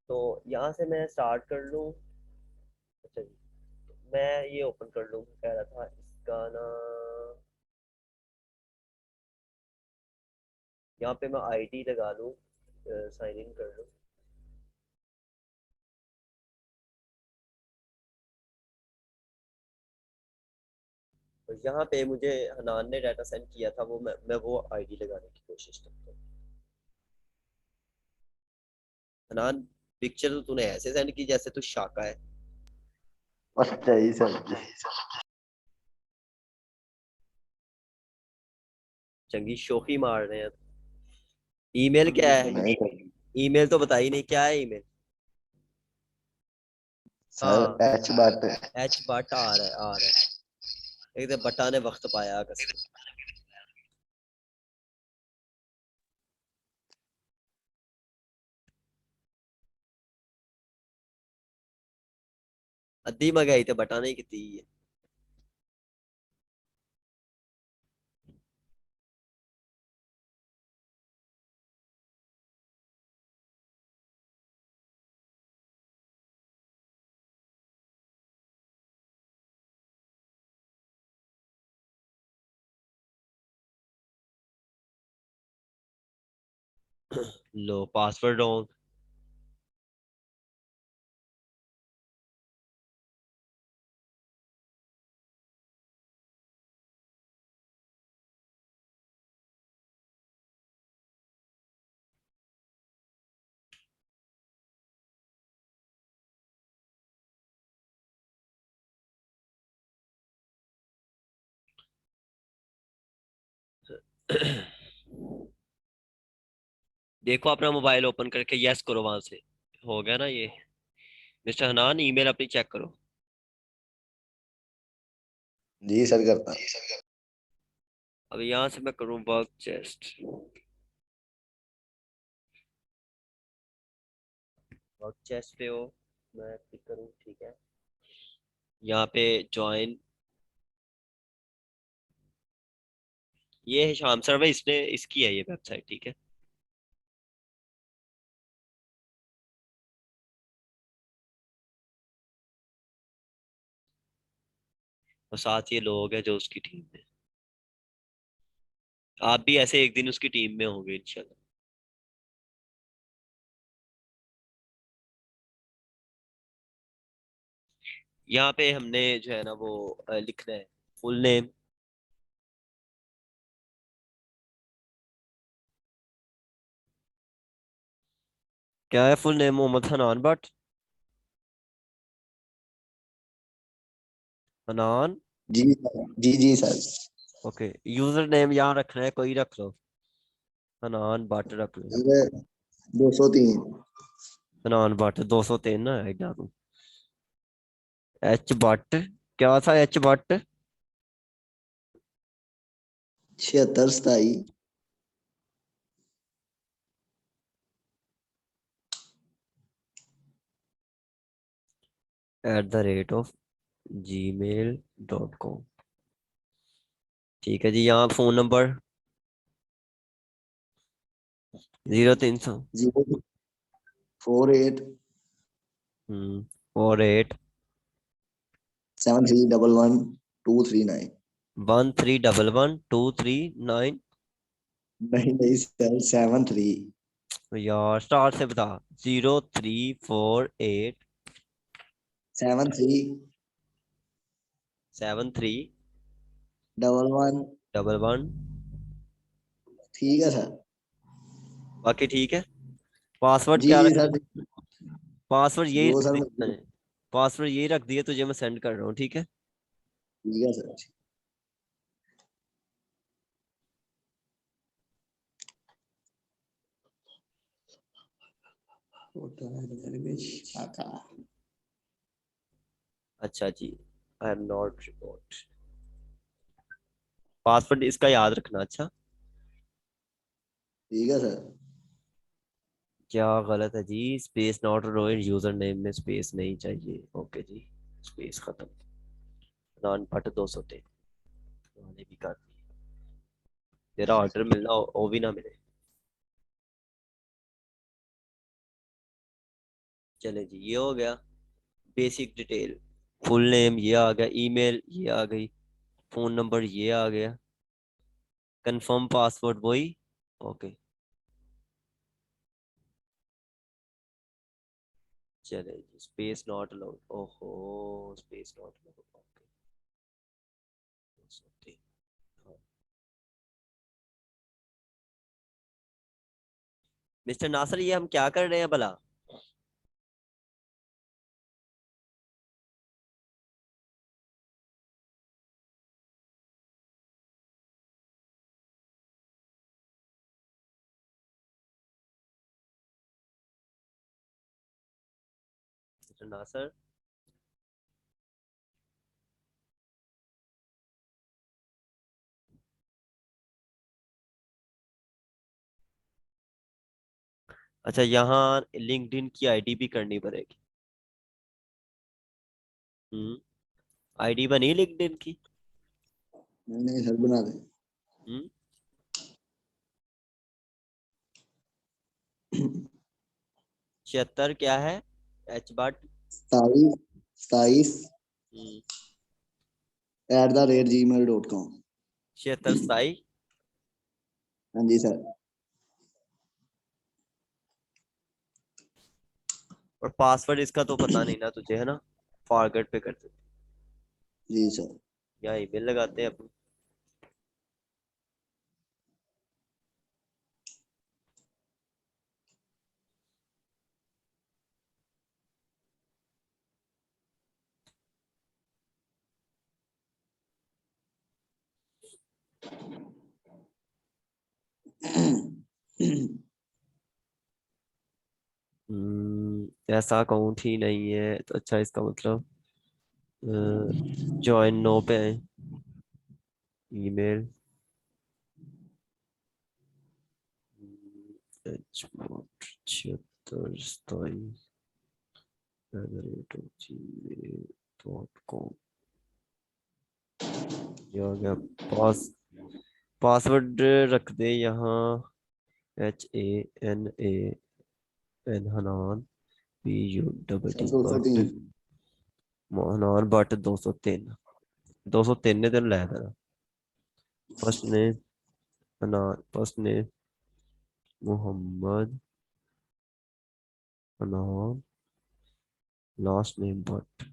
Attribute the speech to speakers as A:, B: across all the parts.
A: तो यहाँ से मैं स्टार्ट कर लूँ। अच्छा जी, मैं ये ओपन कर लूँ, कह रहा था इसका ना, यहाँ पे मैं आईडी लगा लूँ, साइन इन कर लूँ। और यहाँ पे मुझे हनान ने डाटा सेंड किया था, वो मैं वो आईडी लगाने की कोशिश करता हूँ। हनान, पिक्चर तो तूने ऐसे सेंड की जैसे तू शाका है।
B: अच्छा ही सर जी।
A: चंगी शोखी मार रहे हैं। ईमेल क्या है?
B: नहीं सर।
A: ईमेल तो बता ही नहीं, क्या है ईमेल?
B: सर
A: हाँ,
B: एच बात।
A: एच बट आ रहा है, आ रहा है। एक तो बटा ने वक्त पाया कसम। अद्धी मंगाई तो बटा नहीं की है। लो पासवर्ड रॉन्ग। देखो अपना मोबाइल ओपन करके यस करो वहां से। हो गया ना ये? मिस्टर हनान, ईमेल अपनी चेक करो।
B: जी सर करता।
A: अब यहाँ से मैं करूँ वर्क चेस्ट। वर्क चेस्ट पे हो, मैं क्लिक करूँ, ठीक है। यहाँ पे ज्वाइन, ये है शाम सर्वर, इसने इसकी है ये वेबसाइट, ठीक है। और साथ ये लोग हैं जो उसकी टीम में। आप भी ऐसे एक दिन उसकी टीम में होंगे इंशाल्लाह। यहाँ पे हमने जो है ना वो लिखना है फुल नेम। क्या है फुल नेम? मोहम्मद हनान बट। हनान।
B: जी सर जी जी सर।
A: ओके, यूजर नेम यहाँ रखना है, कोई रख लो। हनान बट रख लो।
B: सर 203।
A: हनान बट 203 ना ऐड डालूं। एच बट, क्या था एच बट?
B: 76 27।
A: @ gmail.com। ठीक है जी, यहाँ फोन नंबर 0300।
B: 048
A: 48
B: 7311 239।
A: 1311 239।
B: नहीं नहीं सर 73।
A: यार स्टार्ट से बता। 0348
B: 73
A: 73
B: 11।
A: 11।
B: ठीक है सर।
A: बाकी ठीक है। पासवर्ड
B: जी
A: क्या
B: जी
A: रखना
B: सर।
A: है? पासवर्ड यही
B: जो
A: रख
B: सर
A: दिया
B: मर्जी।
A: मैंने। पासवर्ड यही रख दिया तुझे, मैं सेंड कर रहा हूँ, ठीक है।
B: ठीक है सर। फोटो है दरवेश काका।
A: अच्छा जी, I am not report. Password इसका याद रखना, अच्छा।
B: ठीक है सर।
A: क्या गलत है जी? Space not rowing, user name में स्पेस नहीं चाहिए, ओके जी। स्पेस खत्म। नान पट 203 मैंने भी कर दी। तेरा ऑर्डर मिलना वो भी ना मिले। चले जी, ये हो गया बेसिक डिटेल। फुल नेम ये आ गया, ईमेल ये आ गई, फोन नंबर ये आ गया, कंफर्म पासवर्ड वही। ओके, चले जी, स्पेस नॉट अलाउड, ओहो space not allowed. Okay, mister Nasser ये हम क्या कर रहे हैं भला? मिस्टर नासर, अच्छा यहाँ लिंक्डइन की आईडी भी करनी पड़ेगी। आईडी बनी लिंक्डइन की?
B: नहीं सर, बना दे।
A: हम्म 76 क्या है? एच बाट
B: 27 @gmail.com।
A: 76 27।
B: हाँ जी सर।
A: और पासवर्ड इसका तो पता नहीं ना तुझे, है ना? फॉरगेट पे करते,
B: जी सर।
A: या ईमेल लगाते हैं अपनी। ऐसा अकाउंट ही नहीं है तो अच्छा, इसका मतलब ज्वाइन नो पे है। Email hmod7627@gmail.com। ये हो गया। पासवर्ड रख दे यहाँ, HANAN, Hanan,
B: sir
A: PUTT,
B: 203।
A: Hanan Butt 203। 203 ने तेन लाया था। First name Hanan, first name Mohammad Hanan, last name Butt.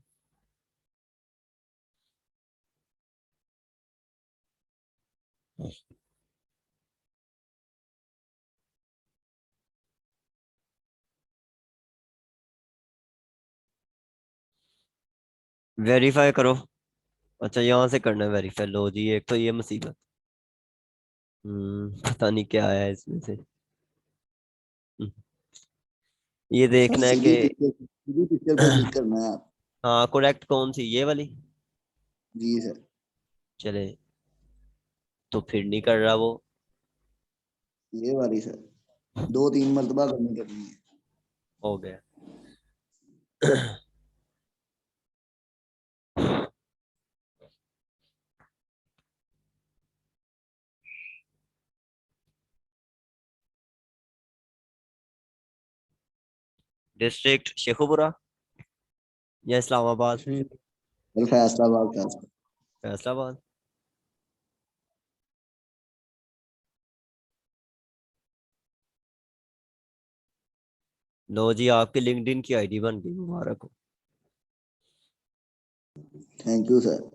A: Verify करो। अच्छा यहाँ से करना है वेरीफाई, लो जी एक तो ये मुसीबत। पता नहीं क्या आया है इसमें से। हम्म, ये
B: सर
A: देखना है कि
B: सीधी पिक्चर पे क्लिक करना है आप।
A: हाँ करेक्ट कौन सी, ये वाली?
B: जी सर।
A: चले, तो फिर नहीं कर रहा वो।
B: ये वाली सर 2-3 मरतबा करनी है।
A: हो गया। डिस्ट्रिक्ट शेखुपुरा या इस्लामाबाद?
B: सर फैसलाबाद का सर।
A: फैसलाबाद। लो जी आपकी लिंक्डइन की आईडी बन गई, मुबारक हो।
B: Thank you sir.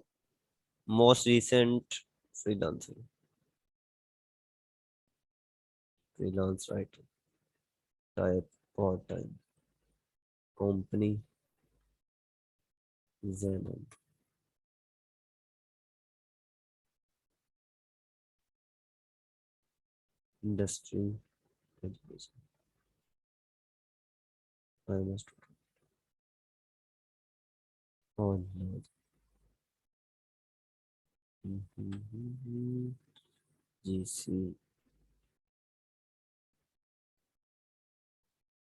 A: Most recent freelancer, freelance writer, type part time, company Zainab, industry education, finance, online, GC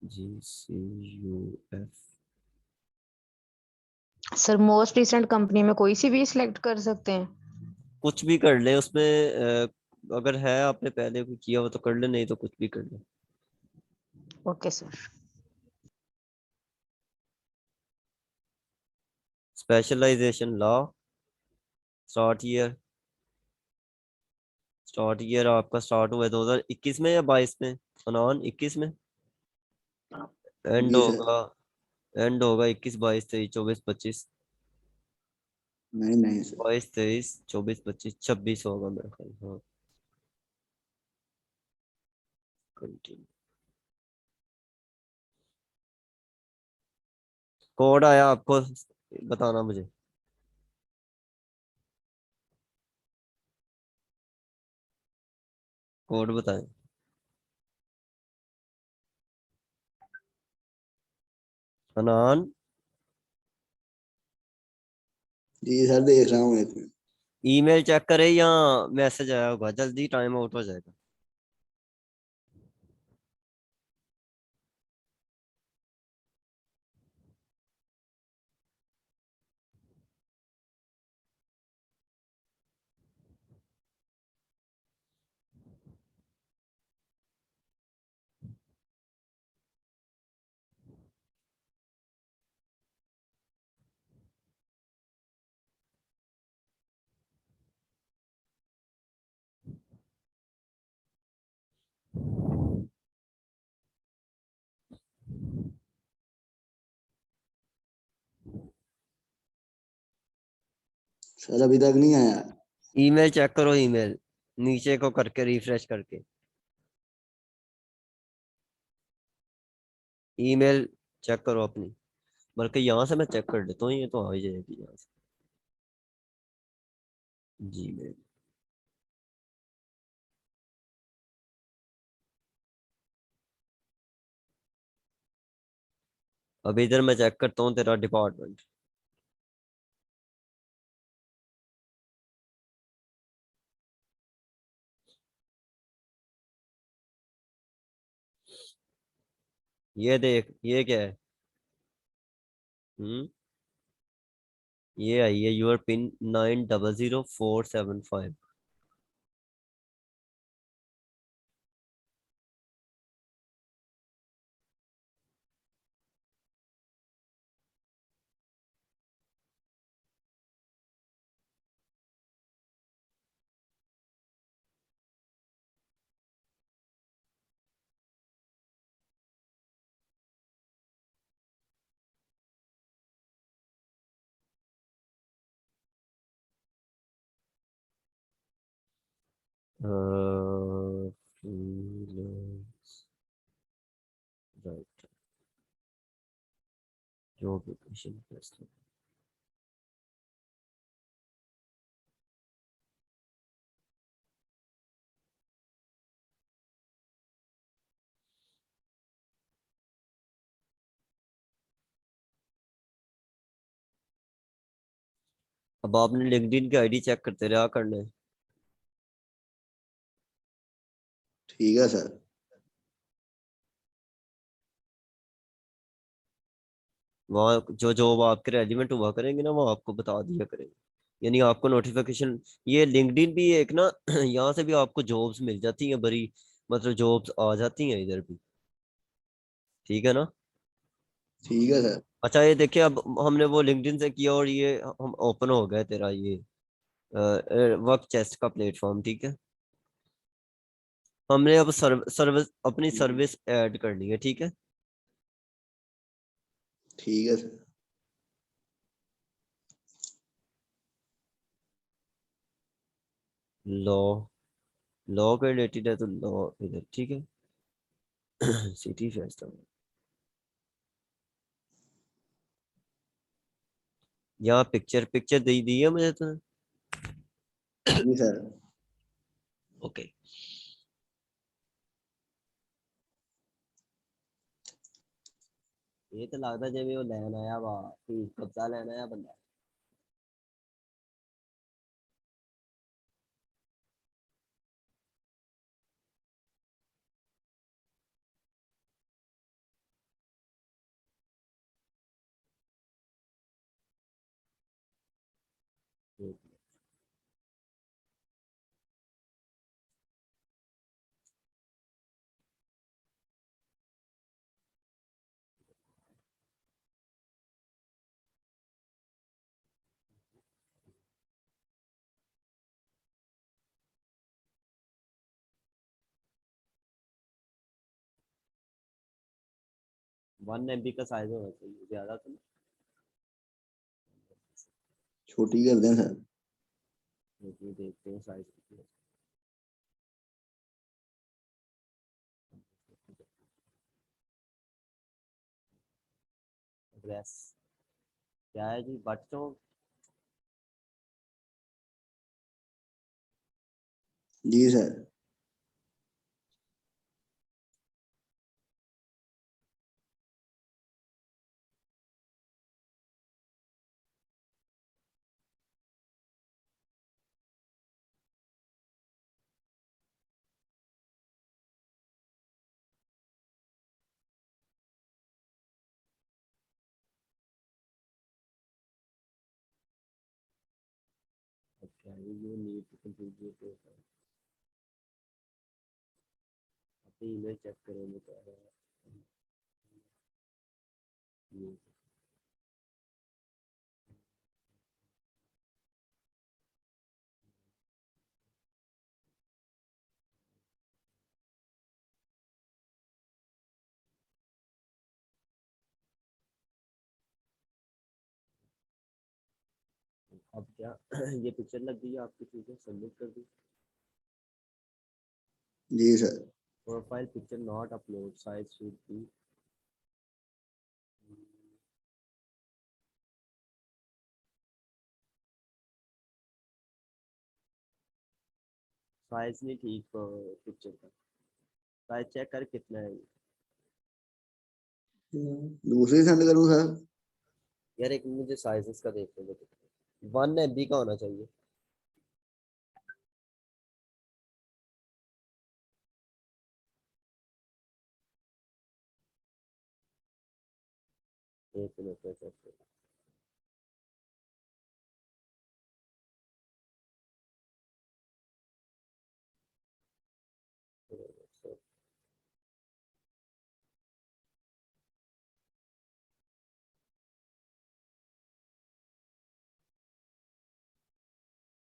A: GCUF।
C: Sir most recent company में कोई सी भी सिलेक्ट कर सकते हैं?
A: कुछ भी कर ले उसमें, अगर है आपने पहले कोई किया हो तो कर ले, नहीं तो कुछ भी कर ले।
C: Okay sir.
A: Specialisation law. Start year आपका स्टार्ट हुआ है 2021 में या 22 में? अनान 21 में। एंड
B: जी सर।
A: होगा एंड होगा 21 22 23 24 25।
B: नहीं नहीं सर।
A: 22 23 24 25 26 होगा मेरा ख्याल। हाँ, कंटिन्यू। कोड आया आपको, बताना मुझे। कोड बताएं। अनान।
B: जी सर देख रहा हूँ एक मिनट।
A: ईमेल चेक करे या मैसेज आया होगा, जल्दी टाइम आउट हो जाएगा।
B: सर अभी तक नहीं आया।
A: ईमेल चेक करो, ईमेल नीचे को करके रिफ्रेश करके। ईमेल चेक करो अपनी। बल्कि यहाँ से मैं चेक कर लेता हूँ, ये तो आ ही जाएगी यहाँ से। Gmail. अब इधर मैं चेक करता हूँ तेरा डिपार्टमेंट। ये देख, ये क्या है? हम्म। ये आई है your pin 900475। Right. Job location. अब आपने लिंक्डइन की आईडी चेक करते रहा करने।
B: ठीक है सर।
A: वहाँ जो जॉब आपके रेलिवेंट हुआ करेंगे ना, वो आपको बता दिया करेंगे। यानी आपको नोटिफिकेशन, ये लिंक्डइन भी एक ना यहाँ से भी आपको जॉब्स मिल जाती हैं बड़ी, मतलब जॉब्स आ जाती हैं इधर भी। ठीक है ना?
B: ठीक है सर।
A: अच्छा ये देखिए, अब हमने वो लिंक्डइन से किया और ये हम ओपन हो गया तेरा ये वर्क चेस्ट का प्लेटफॉर्म। ठीक है, हमने अब सर्विस, अपनी सर्विस ऐड करनी है। ठीक है।
B: ठीक है सर।
A: लॉ, लॉ के रिलेटेड है तो लॉ इधर। ठीक है। सिटी फेस्टिवल, यहाँ पिक्चर पिक्चर दे दी है मुझे तो।
B: जी सर।
A: ओके। ये तो लगता जिਵੇਂ ਉਹ ਲੈਣ ਆਇਆ ਵਾ, ਫੀਸ ਕਬਜ਼ਾ ਲੈਣ ਆਇਆ ਬੰਦਾ। 1 MB का साइज होना चाहिए, ज्यादा तो नहीं।
B: छोटी कर दें सर।
A: देखिए देखते हैं साइज कितनी है। एड्रेस क्या है जी, बट चौक।
B: जी सर।
A: अच्छा you need to complete your profile. अपनी ईमेल चेक करेंगे क्या है ये। अब क्या ये पिक्चर लग गई है आपकी, चीजें सबमिट कर दी।
B: जी sir.
A: Profile picture not upload, size should be. Size नहीं ठीक पिक्चर का, साइज चेक कर कितना है।
B: दूसरी सेंड करूँ सर?
A: यार एक मुझे साइजेस का देखने दो, 1 MB का होना चाहिए। एक मिनट में चेक करो।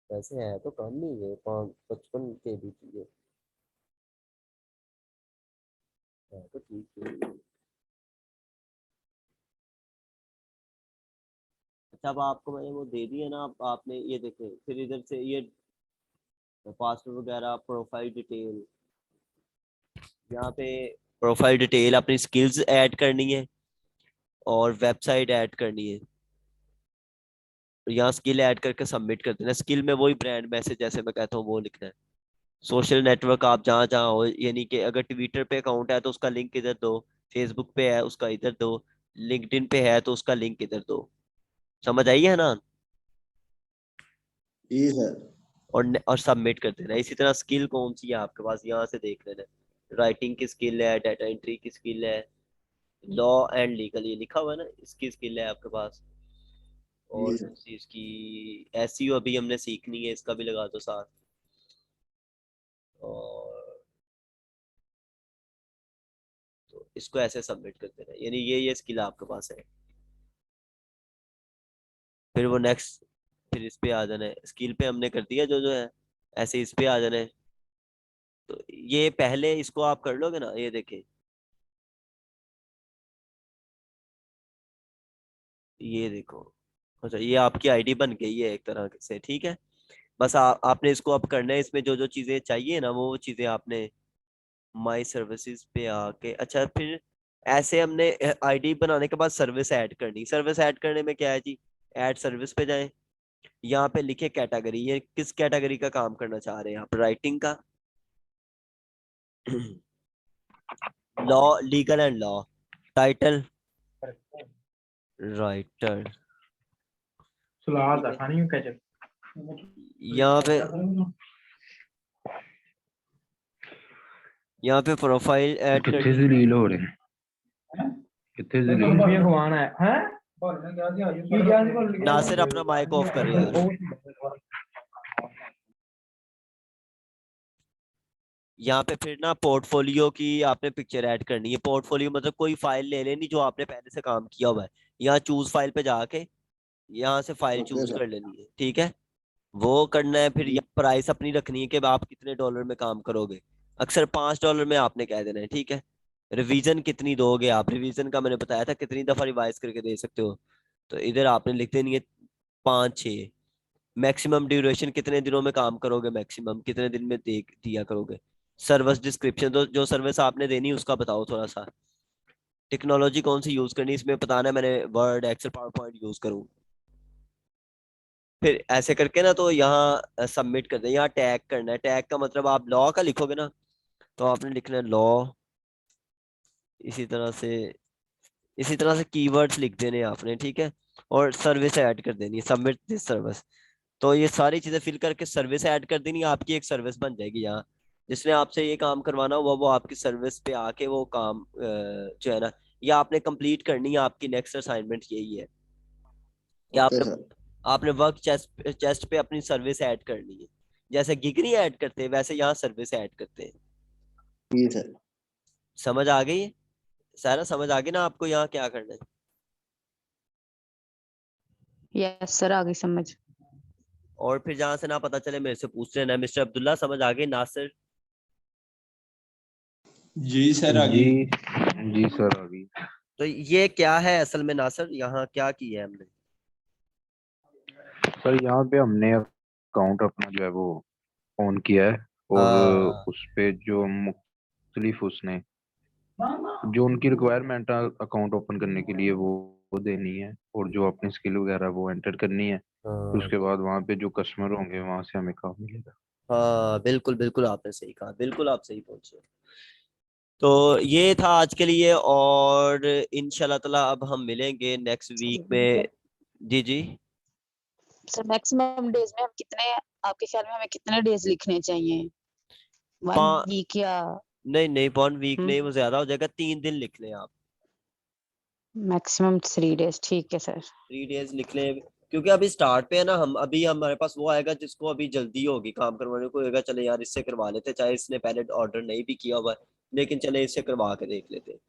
A: वैसे है तो कम नहीं है, 55 KB की है तो ठीक है। अच्छा अब आपको मैंने वो दे दिया ना, आपने ये देखे, फिर इधर से ये पासवर्ड वगैरह, प्रोफाइल डिटेल, यहाँ पे प्रोफाइल डिटेल अपनी स्किल्स ऐड करनी है और वेबसाइट ऐड करनी है। और यहाँ स्किल ऐड करके सबमिट कर देना। स्किल में वही ब्रांड मैसेज जैसे मैं कहता हूँ वो लिखना है। सोशल नेटवर्क आप जहाँ जहाँ हो, यानी कि अगर ट्विटर पे अकाउंट है तो उसका लिंक इधर दो, फेसबुक पे है उसका इधर दो, लिंक्डइन पे है तो उसका लिंक इधर दो। समझ आई है ना?
B: जी सर।
A: और सबमिट कर देना। इसी तरह स्किल कौन सी है आपके पास, यहाँ से देख लेना। राइटिंग की स्किल है, डाटा एंट्री की स्किल है, लॉ एंड लीगल ये लिखा हुआ है ना, इसकी स्किल है आपके पास। और
B: जी
A: कौन
B: सर।
A: सी इसकी, एसईओ अभी हमने सीखनी है, इसका भी लगा दो साथ। और तो इसको ऐसे सबमिट कर देना, यानी ये स्किल आपके पास है। फिर वो नेक्स्ट, फिर इस पे आ जाना है। स्किल पे हमने कर दिया जो जो है, ऐसे इस पे आ जाना है। तो ये पहले इसको आप कर लोगे ना, ये देखें, ये देखो। अच्छा ये आपकी आईडी बन गई है एक तरह से, ठीक है। बस आपने इसको अब करना है, इसमें जो जो चीजें चाहिए ना वो चीजें आपने माई सर्विसेज पे आके, अच्छा फिर ऐसे हमने आईडी बनाने के बाद सर्विस ऐड करनी। सर्विस ऐड करने में क्या है जी, ऐड सर्विस पे जाएं, यहाँ पे लिखे कैटेगरी, ये किस कैटेगरी का काम करना चाह रहे हैं आप, राइटिंग का, law, legal and law, title writer.
D: Salad खानी है कैचअप
A: यहाँ पे, यहाँ पे प्रोफाइल ऐड
E: कितने
A: करनी।
E: जलील हो रहे हैं, कितने जलील।
D: खवाना है हैं
A: नासिर अपना माइक ऑफ कर यार। यहाँ पे फिर ना पोर्टफोलियो की आपने पिक्चर ऐड करनी है। पोर्टफोलियो मतलब कोई फाइल ले लेनी जो आपने पहले से काम किया हुआ है। यहाँ चूज फाइल पे जाके यहाँ से फाइल
B: ओके
A: चूज
B: सर।
A: कर लेनी है, ठीक है। वो करना है। फिर
B: जी।
A: यहाँ प्राइस अपनी रखनी है कि आप कितने डॉलर में काम करोगे। अक्सर $5 में आपने कह देना है, ठीक है। रिवीजन कितनी दोगे आप, रिवीजन का मैंने बताया था कितनी दफा रिवाइज करके दे सकते हो। तो इधर आपने लिख देनी है 5-6। मैक्सिमम ड्यूरेशन कितने दिनों में काम करोगे, मैक्सिमम कितने दिन में दे दिया करोगे। सर्विस डिस्क्रिप्शन, तो जो सर्विस आपने देनी है उसका बताओ थोड़ा सा। टेक्नोलॉजी कौन सी यूज करनी है इसमें बताना है, मैंने Word Excel PowerPoint use करूँ। फिर ऐसे करके ना तो यहाँ सबमिट कर दे, यहाँ टैग करना है। टैग का मतलब आप लॉ का लिखोगे ना, तो आपने लिखना है लॉ। इसी तरह से, इसी तरह से कीवर्ड्स लिख देने हैं आपने, ठीक है। और सर्विस ऐड कर देनी है, सबमिट दिस सर्विस। तो ये सारी चीजें फिल करके सर्विस ऐड कर देनी है, आपकी एक सर्विस बन जाएगी यहाँ। जिसने आपसे ये काम करवाना हुआ वो आपकी सर्विस पे आके वो काम जो है ना, ये आपने कंप्लीट करनी है। आपकी नेक्स्ट असाइनमेंट यही है कि
B: ओके
A: आपने
B: सर।
A: आपने वर्क चेस्ट चेस्ट पे अपनी सर्विस ऐड करनी है। जैसे गिगनी ऐड करते हैं वैसे यहाँ सर्विस ऐड करते हैं।
B: जी सर।
A: समझ आ गई है सारा, समझ आ गई ना आपको यहाँ क्या करना है।
C: यस सर, आ गई समझ।
A: और फिर जहां से ना पता चले मेरे से पूछ लेना। मिस्टर अब्दुल्ला समझ आ गई, नासिर?
D: जी सर आ
E: जी
D: गई।
E: जी सर अभी।
A: तो ये क्या है असल में नासिर, यहाँ क्या किया है हमने?
E: सर यहाँ पे हमने अकाउंट अपना जो है वो ऑन किया है, और
A: हाँ
E: उस पे जो मुख्तलिफ उसने जो उनकी रिक्वायरमेंट है अकाउंट ओपन करने के लिए वो देनी है, और जो अपनी स्किल वगैरह वो एंटर करनी है। फिर
A: हाँ
E: उसके बाद वहाँ पे जो कस्टमर होंगे वहां से हमें काम मिलेगा।
A: हाँ, बिल्कुल बिल्कुल आपने सही कहा, बिल्कुल आप सही पहुंचे। तो ये था आज के लिए, और इंशाल्लाह ताला अब हम मिलेंगे नेक्स्ट वीक में। जी जी।
C: सर मैक्सिमम डेज में हम कितने, आपके ख्याल में हमें कितने डेज लिखने चाहिए? वन
A: पा
C: वीक या
A: नहीं नहीं, 1 वीक नहीं, वो ज्यादा हो जाएगा। 3 दिन लिख लें आप।
C: मैक्सिमम 3 डेज, ठीक है सर।
A: 3 डेज लिख लें, क्योंकि अभी स्टार्ट पे है ना हम। अभी हमारे पास वो आएगा जिसको अभी जल्दी होगी काम करवाने को, होगा चले यार इससे करवा लेते, चाहे इसने पहले ऑर्डर नहीं भी किया हुआ है, लेकिन चले इससे करवा के देख लेते हैं।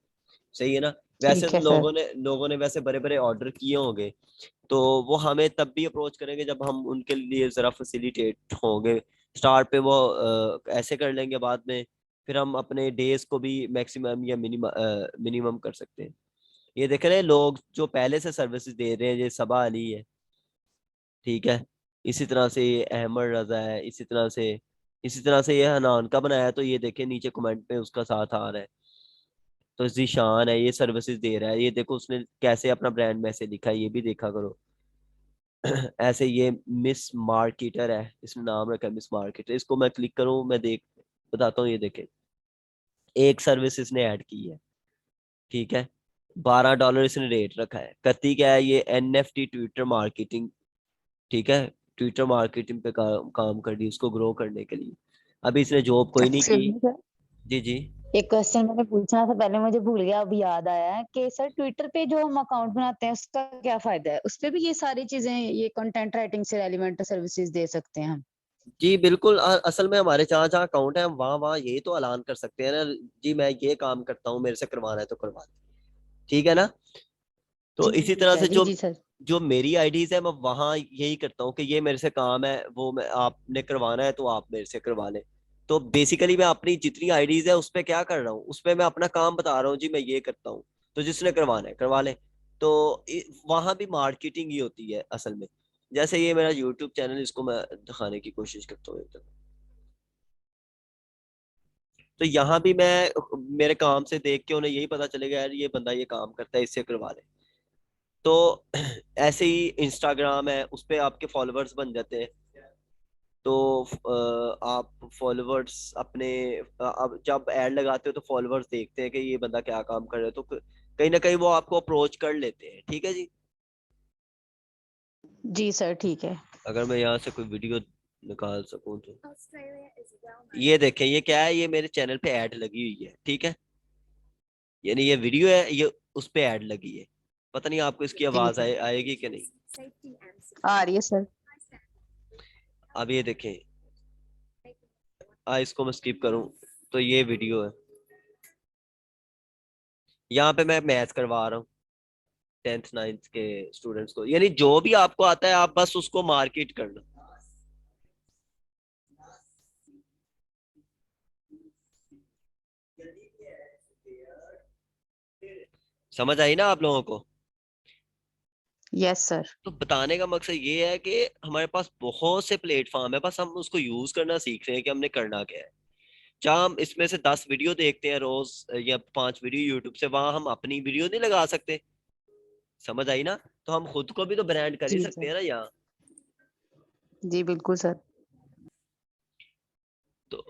A: सही है ना। वैसे
C: ठीक
A: तो
C: है सर।
A: लोगों ने वैसे बड़े बड़े ऑर्डर किए होंगे, तो वो हमें तब भी अप्रोच करेंगे जब हम उनके लिए जरा फैसिलिटेट होंगे। स्टार्ट पे वो ऐसे कर लेंगे, बाद में फिर हम अपने डेज को भी मैक्सिमम या मिनिमम कर सकते हैं। ये देख रहे हैं लोग जो पहले से सर्विसेज दे रहे हैं, ये सबा अली है, ठीक है। इसी तरह से ये अहमद रजा है, इसी तरह से ये हनान का बनाया, तो ये देखे नीचे कमेंट में उसका साथ आ रहा है। तो जीशान है, ये सर्विसेज दे रहा है, ये देखो उसने कैसे अपना ब्रांड मैसेज लिखा है, ये भी देखा करो। ऐसे ये मिस मार्केटर है, इसने नाम रखा है मिस मार्केटर। इसको मैं क्लिक करूं, मैं देख बताता हूँ। ये देखे, एक सर्विस इसने ऐड की है, ठीक है। $12 इसने रेट रखा है। करती क्या है ये, NFT ट्विटर मार्केटिंग, ठीक है। ट्विटर मार्केटिंग पे काम कर रही है, उसको ग्रो करने के लिए। अभी इसने जॉब कोई नहीं
C: एक्सक्यूज
A: की।
C: मी सर,
A: जी जी।
C: एक क्वेश्चन मैंने पूछना था पहले, मुझे भूल गया, अब याद आया है कि सर ट्विटर पे जो हम अकाउंट बनाते हैं उसका क्या फायदा है? उस पे भी ये सारी चीजें, ये कंटेंट राइटिंग से रेलिवेंट सर्विसेज दे सकते हैं हम?
A: जी बिल्कुल, असल में हमारे जहाँ जहाँ अकाउंट है हम वहाँ वहाँ यही तो ऐलान कर सकते हैं ना। जी मैं ये काम करता हूँ, मेरे से करवाना है तो करवा दे, ठीक है ना। तो
C: जी
A: इसी
C: जी
A: तरह
C: सर,
A: से
C: जी
A: जो
C: जी सर।
A: जो मेरी आईडीज है मैं वहाँ यही करता हूँ कि ये मेरे से काम है, वो मैं आपने करवाना है तो आप मेरे से करवा लें। तो बेसिकली मैं अपनी जितनी आईडीज है उस पर क्या कर रहा हूँ, उस पर मैं अपना काम बता रहा हूँ, जी मैं ये करता हूँ, तो जिसने करवाना है करवा ले। तो वहां भी मार्केटिंग ही होती है असल में। जैसे ये मेरा यूट्यूब चैनल, इसको मैं दिखाने की कोशिश करता हूँ एकदम। तो यहाँ भी मैं मेरे काम से देख के उन्हें यही पता चलेगा यार ये बंदा ये काम करता है, इससे करवा ले। तो ऐसे ही इंस्टाग्राम है, उस पे आपके फॉलोअर्स बन जाते हैं। तो आप फॉलोअर्स अपने अब जब ऐड लगाते हो तो फॉलोअर्स देखते हैं कि ये बंदा क्या काम कर रहा है, तो कहीं ना कहीं वो आपको अप्रोच कर लेते हैं, ठीक है जी।
C: जी सर, ठीक है।
A: अगर मैं यहाँ से कोई वीडियो निकाल सकूं तो, ये देखें, ये क्या है, ये मेरे चैनल पे ऐड लगी हुई है, ठीक है। यानी ये वीडियो है, ये उस पे ऐड लगी है। पता नहीं आपको इसकी
C: जी
A: आवाज
C: सर,
A: आएगी कि नहीं।
C: आ रही है सर।
A: अब ये देखें, इसको मैं स्किप करूं तो ये वीडियो है। यहाँ पे मैं मैथ करवा रहा हूँ 10th 9th के स्टूडेंट्स को। यानी जो भी आपको आता है आप बस उसको मार्केट करना। समझ आई ना आप लोगों को?
C: Yes sir.
A: तो बताने का मकसद ये है कि हमारे पास बहुत से प्लेटफॉर्म है, बस हम उसको यूज करना सीख रहे हैं कि हमने करना क्या है। जहाँ हम इसमें से 10 वीडियो देखते हैं रोज, या 5 वीडियो यूट्यूब से, वहां हम अपनी वीडियो नहीं लगा सकते। समझ आई ना? तो हम खुद को भी तो ब्रांड कर ही
C: जी
A: सकते
C: सर।
A: हैं ना यहाँ।
C: जी बिल्कुल सर।
A: तो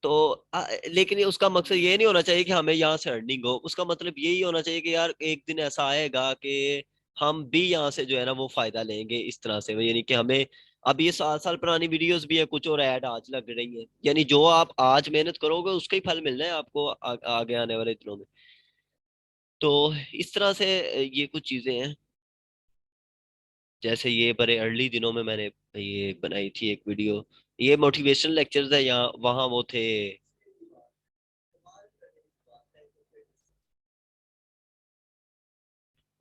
A: तो लेकिन ये उसका मकसद ये नहीं होना चाहिए कि हमें यहाँ से अर्निंग हो। उसका मतलब यही होना चाहिए कि यार एक दिन ऐसा आएगा कि हम भी यहाँ से जो है ना वो फायदा लेंगे इस तरह से, यानी कि हमें अब ये 7 साल पुरानी वीडियोस भी है कुछ, और ऐड आज लग रही है, यानी जो आप आज मेहनत करोगे उसका ही फल मिलना है आपको आगे आने वाले दिनों में। तो इस तरह से ये कुछ चीजें हैं। जैसे ये बड़े अर्ली दिनों में मैंने ये बनाई थी एक वीडियो, ये मोटिवेशनल लेक्चर्स है, यहाँ वहाँ वो थे।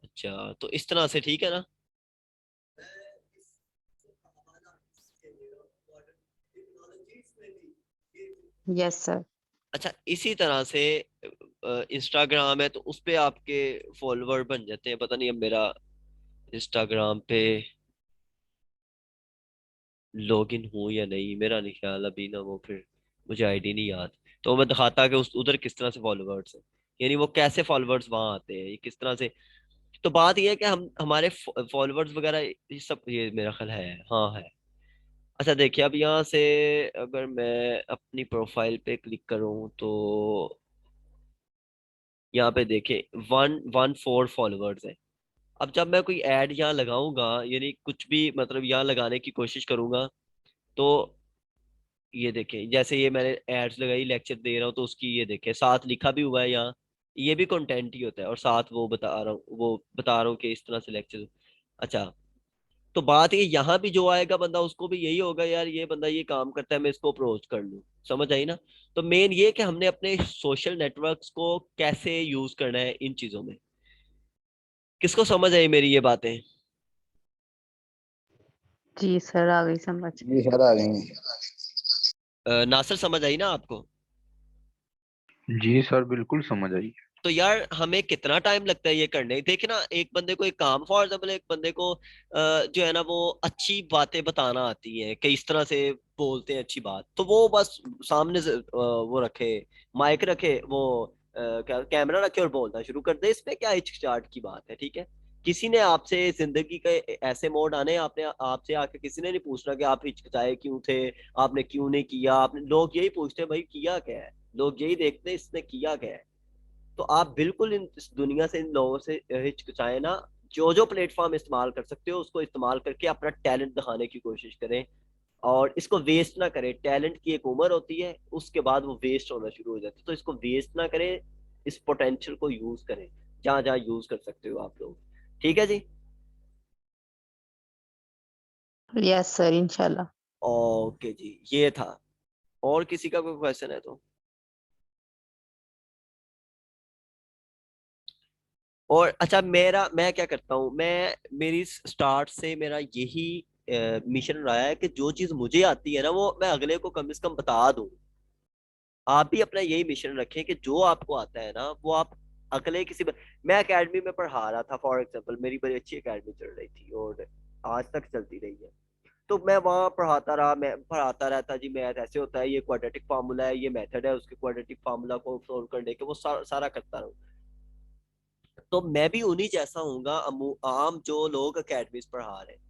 A: अच्छा, तो इस तरह से ठीक है ना?
C: Yes sir.
A: अच्छा, इसी तरह से इंस्टाग्राम है तो उस पे आपके फॉलोवर बन जाते हैं। पता नहीं अब मेरा इंस्टाग्राम पे लॉगिन हूँ या नहीं, मेरा नहीं ख्याल अभी ना, वो फिर मुझे आईडी नहीं याद। तो मैं दिखाता कि उस उधर किस तरह से फॉलोवर्स हैं, यानी वो कैसे फॉलोवर्स वहां आते हैं, ये किस तरह से। तो बात ये है कि हम हमारे फॉलोवर्स वगैरह ये सब, ये मेरा ख्याल है, हाँ है। अच्छा देखिए, अब यहाँ से अगर मैं अपनी प्रोफाइल पे क्लिक करूँ तो यहाँ पे देखें 114 फॉलोवर्स है। अब जब मैं कोई ऐड यहाँ लगाऊंगा, यानी कुछ भी मतलब यहाँ लगाने की कोशिश करूंगा, तो ये देखें, जैसे ये मैंने एड्स लगाई, लेक्चर दे रहा हूँ, तो उसकी ये देखें साथ लिखा भी हुआ है यहाँ। ये भी कंटेंट ही होता है, और साथ वो बता रहा हूँ कि इस तरह से लेक्चर। अच्छा, तो बात ये यहाँ भी जो आएगा बंदा उसको भी यही होगा, यार ये बंदा ये काम करता है, मैं इसको अप्रोच कर लूँ। समझ आई ना? तो मेन ये कि हमने अपने सोशल नेटवर्क्स को कैसे यूज करना है इन चीजों में। किसको समझ आई मेरी ये बातें?
C: जी सर आ गई समझ।
B: ये सर आ गए हैं।
A: नासिर समझ आई ना आपको?
E: जी सर बिल्कुल समझ आई।
A: तो यार हमें कितना टाइम लगता है ये करने? देखिए ना, एक बंदे को एक काम, फॉर एग्जाम्पल एक बंदे को जो है ना वो अच्छी बातें बताना आती है कि इस तरह से बोलते हैं अच्छी बात, तो वो बस सामने से वो रखे, माइक रखे, वो क्या कैमरा रखे और बोलना शुरू कर दे। इसमें क्या हिचकिचाहट की बात है? ठीक है, किसी ने आपसे जिंदगी के ऐसे मोड आने, आपने आपसे आके किसी ने नहीं पूछना कि आप हिचकिचाए क्यों थे, आपने क्यों नहीं किया। आपने, लोग यही पूछते हैं भाई किया क्या है, लोग यही देखते हैं इसने किया क्या है। तो आप बिल्कुल इस दुनिया से, इन लोगों से हिचकिचाए ना। जो जो प्लेटफॉर्म इस्तेमाल कर सकते हो उसको इस्तेमाल करके अपना टैलेंट दिखाने की कोशिश करें, और इसको वेस्ट ना करें। टैलेंट की एक उम्र होती है, उसके बाद वो वेस्ट होना शुरू हो जाती है, तो इसको वेस्ट ना करें। इस पोटेंशियल को यूज करें जहां जहां यूज कर सकते हो आप लोग। ठीक है जी?
C: यस सर इंशाल्लाह।
A: ओके जी, ये था। और किसी का कोई क्वेश्चन है तो? और अच्छा, मैं क्या करता हूँ, मैं मेरी स्टार्ट से मेरा यही मिशन रहा है कि जो चीज मुझे आती है ना वो मैं अगले को कम से कम बता दूं। आप भी अपना यही मिशन रखें कि जो आपको आता है ना वो आप अगले मैं एकेडमी में पढ़ा रहा था, फॉर एग्जांपल मेरी बड़ी अच्छी एकेडमी चल रही थी और आज तक चलती रही है। तो मैं वहाँ पढ़ाता रहा, मैं पढ़ाता रहता जी, मैथ ऐसे होता है, ये क्वाड्रेटिक फार्मूला है, ये मेथड है, उसके क्वाड्रेटिक फार्मूला को सोल्व करने के, वो सारा करता रहा। तो मैं भी उन्हीं जैसा हूँगा, आम जो लोग अकेडमीज पढ़ा रहे हैं।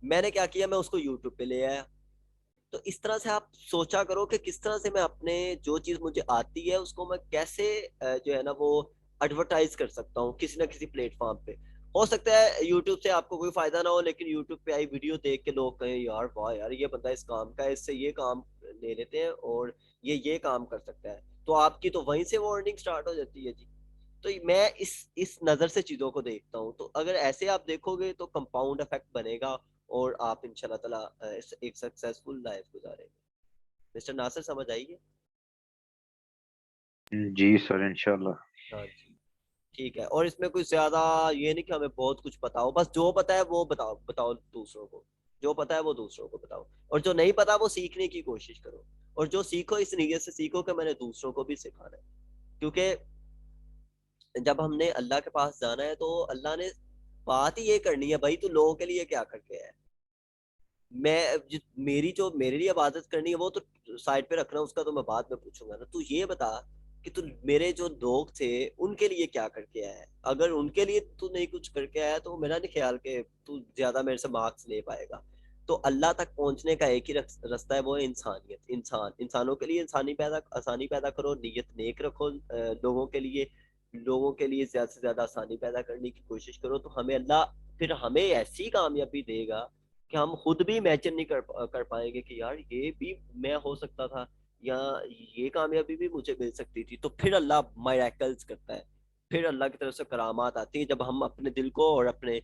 A: मैंने क्या किया, मैं उसको यूट्यूब पे ले आया। तो इस तरह से आप सोचा करो कि किस तरह से मैं अपने जो चीज मुझे आती है उसको मैं कैसे जो है ना वो एडवर्टाइज कर सकता हूँ किसी ना किसी प्लेटफॉर्म पे। हो सकता है यूट्यूब से आपको कोई फायदा ना हो, लेकिन यूट्यूब पे आई वीडियो देख के लोग कहें यार वाह यार ये बंदा इस काम का है, इससे ये काम ले लेते हैं और ये काम कर सकता है, तो आपकी तो वहीं से वो अर्निंग स्टार्ट हो जाती है जी। तो मैं इस नजर से चीजों को देखता हूँ। तो अगर ऐसे आप देखोगे तो कंपाउंड इफेक्ट बनेगा, और आप इंशाल्लाह ताला एक सक्सेसफुल लाइफ गुजारेंगे। मिस्टर नासिर समझ आइए?
E: जी सर इंशाल्लाह।
A: हाँ जी, ठीक है। और इसमें कुछ ज्यादा ये नहीं कि हमें बहुत कुछ पता हो, बस जो पता है वो बताओ, बताओ दूसरों को। जो पता है वो दूसरों को बताओ, और जो नहीं पता वो सीखने की कोशिश करो। और जो सीखो इस नीयत से सीखो कि मैंने दूसरों को भी सिखाना है। क्योंकि जब हमने अल्लाह के पास जाना है तो अल्लाह ने बात ही ये करनी है, भाई तू लोगों के लिए क्या करके है। मेरे लिए इबादत करनी है वो तो साइड पे रखना, उसका तो मैं बाद में पूछूंगा ना। तू ये बता कि तू मेरे जो लोग थे उनके लिए क्या करके आया है। अगर उनके लिए तू नहीं कुछ करके आया तो मेरा नहीं ख्याल कि तू ज्यादा मेरे से मार्क्स ले पाएगा। तो अल्लाह तक पहुंचने का एक ही रास्ता है, वो है इंसानियत। इंसानों के लिए आसानी पैदा करो, नीयत नेक रखो, लोगों के लिए ज्यादा से ज्यादा आसानी पैदा करने की कोशिश करो, तो हमें अल्लाह फिर हमें ऐसी कामयाबी देगा कि हम खुद भी इमेजिन नहीं कर पाएंगे कि यार ये भी मैं हो सकता था, या ये कामयाबी भी मुझे मिल सकती थी। तो फिर अल्लाह मिरेकल्स करता है, फिर अल्लाह की तरफ से करामात आती है जब हम अपने दिल को और अपने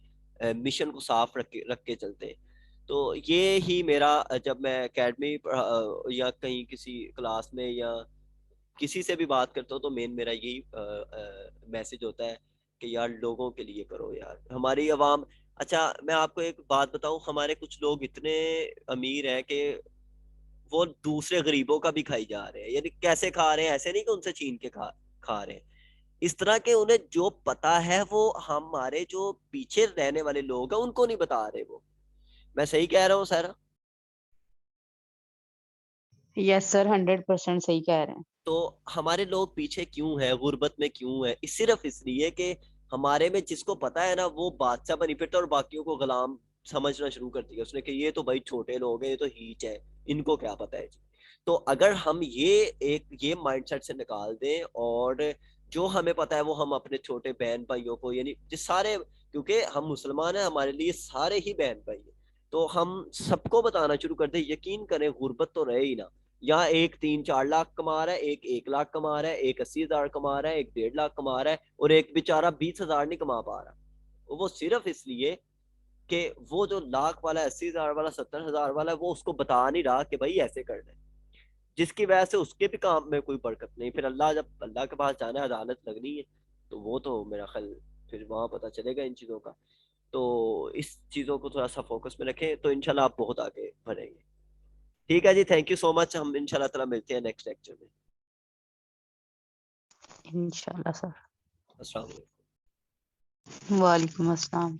A: मिशन को साफ रख के चलते हैं। तो ये ही मेरा जब मैं एकेडमी या कहीं किसी क्लास में या किसी से भी बात करता हूँ तो मेन मेरा यही मैसेज होता है कि यार लोगों के लिए करो यार, हमारी आवाम। अच्छा मैं आपको एक बात बताऊं, हमारे कुछ लोग इतने अमीर हैं कि वो दूसरे गरीबों का भी खाई जा रहे हैं। यानी कैसे खा रहे हैं, ऐसे नहीं कि उनसे छीन के खा रहे हैं, इस तरह के उन्हें जो पता है वो हमारे जो पीछे रहने वाले लोग हैं उनको नहीं बता रहे वो। मैं सही कह रहा हूँ सर?
C: यस सर, 100% सही कह रहे हैं।
A: तो हमारे लोग पीछे क्यों हैं, गुर्बत में क्यों है? सिर्फ इसलिए कि हमारे में जिसको पता है ना वो बादशाह बनी फिरता है और बाकियों को गुलाम समझना शुरू कर दिया उसने कि ये तो भाई छोटे लोग हैं, ये तो हीच है, इनको क्या पता है जी। तो अगर हम ये माइंडसेट से निकाल दें और जो हमें पता है वो हम अपने छोटे बहन भाइयों को, यानी जिस सारे, क्योंकि हम मुसलमान हैं हमारे लिए सारे ही बहन भाई हैं, तो हम सबको बताना शुरू कर दें। यकीन करें गुर्बत तो रहे ही ना। यहाँ एक 3-4 लाख कमा रहा है, एक 1 लाख कमा रहा है, एक 80,000 कमा रहा है, एक 1.5 लाख कमा रहा है, और एक बेचारा 20,000 नहीं कमा पा रहा। वो सिर्फ इसलिए कि वो जो लाख वाला है, 80,000 वाला, 70,000 वाला है, वो उसको बता नहीं रहा कि भाई ऐसे करना है, जिसकी वजह से उसके भी काम में कोई बरकत नहीं। फिर जब अल्लाह के पास जाना है, अदालत लगनी है, तो वो तो मेरा ख्याल फिर वहां पता चलेगा इन चीजों का। तो इस चीजों को थोड़ा सा फोकस में रखें तो इंशाल्लाह आप बहुत आगे बढ़ेंगे। ठीक है जी, थैंक यू सो मच। हम इंशाल्लाह ताला मिलते हैं नेक्स्ट लेक्चर में।
C: इंशाल्लाह सर।
A: अस्सलाम वालेकुम।
C: वालेकुम अस्सलाम।